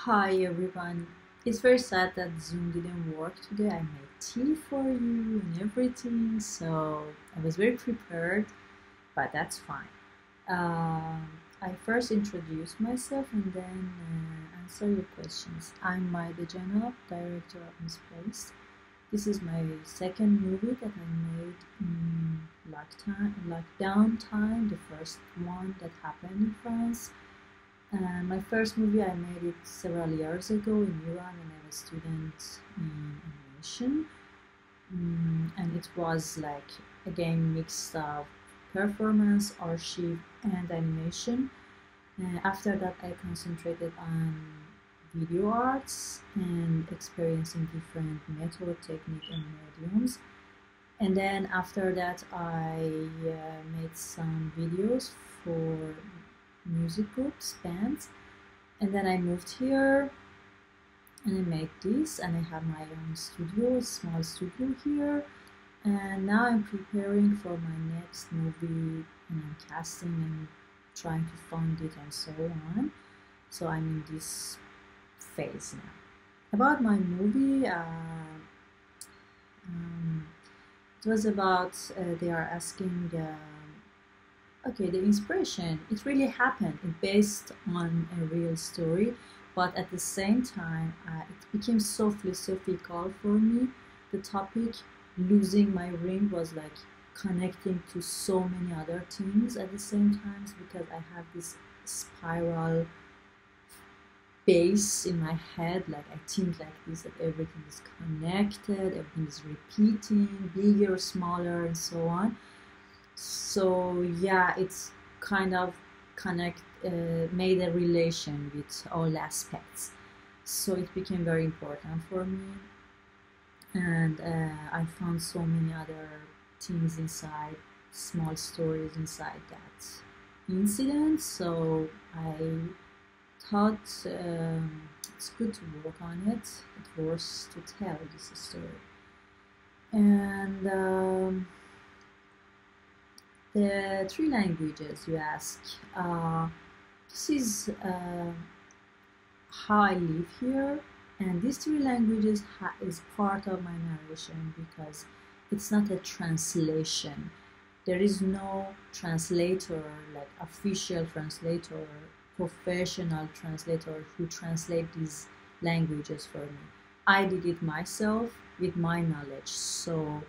Hi everyone. It's very sad that Zoom didn't work today. I made tea for you and everything, so I was very prepared, but that's fine. I first introduce myself and then answer your questions. I'm Maede, Jenab, director of Misplaced. This is my second movie that I made in lockdown time, the first one that happened in France. My first movie, I made it several years ago in Iran when I was a student in animation. And it was like, again, mixed of performance, archive, and animation. After that, I concentrated on video arts and experiencing different method, technique, and mediums. And then after that, I made some videos for music groups, bands, and then I moved here and I made this, and I have my own studio, small studio here, and now I'm preparing for my next movie and I'm casting and trying to fund it and so on. So I'm in this phase now. About my movie, it was about they are asking okay, the inspiration, it really happened. It based on a real story, but at the same time, it became so philosophical for me. The topic, losing my ring, was like connecting to so many other things at the same time because I have this spiral base in my head, like I think like this, that everything is connected, everything is repeating, bigger, smaller, and so on. So yeah, it's kind of made a relation with all aspects, so it became very important for me. And I found so many other things inside, small stories inside that incident, so I thought it's good to work on it. It was to tell this story. And the three languages you ask, this is how I live here, and these three languages is part of my narration because it's not a translation. There is no translator, like official translator, professional translator who translate these languages for me. I did it myself with my knowledge, so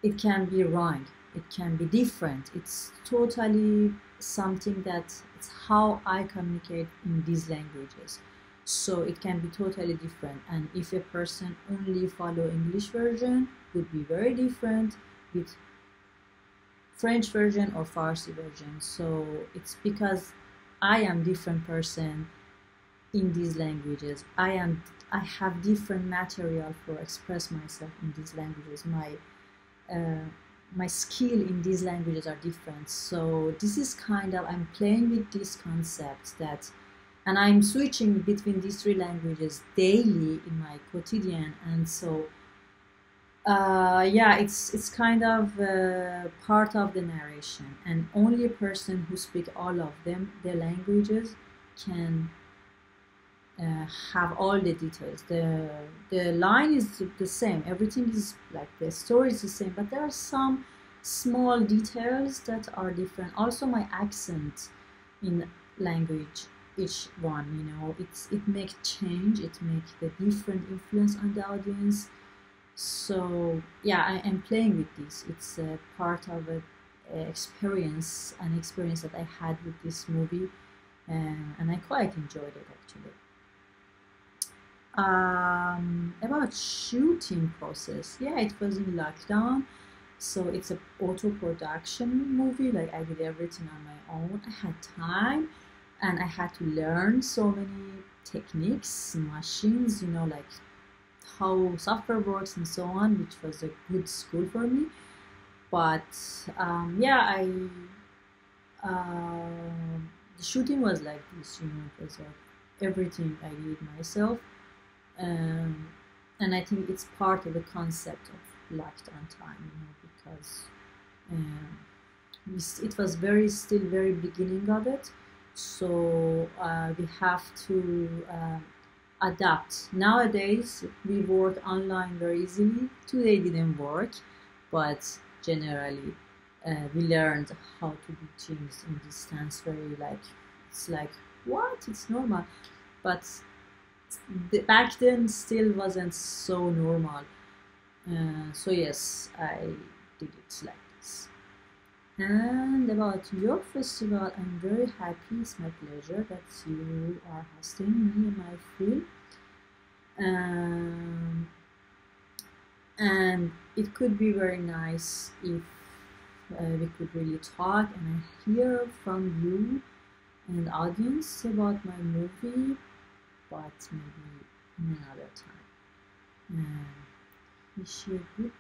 it can be wrong, it can be different. It's totally something that it's how I communicate in these languages. So it can be totally different. And if a person only follow English version, would be very different with French version or Farsi version. So it's because I am different person in these languages. I have different material for express myself in these languages. My skill in these languages are different. So this is kind of, I'm playing with this concept that, and I'm switching between these three languages daily in my quotidian. And so yeah, it's kind of part of the narration, and only a person who speaks all of them, their languages, can have all the details. The line is the same, everything is like, the story is the same, but there are some small details that are different. Also my accent in language, each one, you know, it makes change, it makes the different influence on the audience. So yeah, I am playing with this. It's a part of an experience that I had with this movie, and I quite enjoyed it actually. About shooting process, yeah, it was in lockdown, so it's a auto production movie. Like I did everything on my own. I had time, and I had to learn so many techniques, machines, you know, like how software works and so on, which was a good school for me. But yeah, the shooting was like this, you know, it was like everything I did myself. And I think it's part of the concept of lockdown time, you know, because it was still very beginning of it, so we have to adapt. Nowadays, we work online very easily. Today didn't work, but generally, we learned how to do things in distance. Very like it's like what? It's normal, but back then still wasn't so normal. So yes, I did it like this. And about your festival, I'm very happy. It's my pleasure that you are hosting me in my film. Um, and it could be very nice if we could really talk and I hear from you and audience about my movie, but maybe in another time. Wish you a good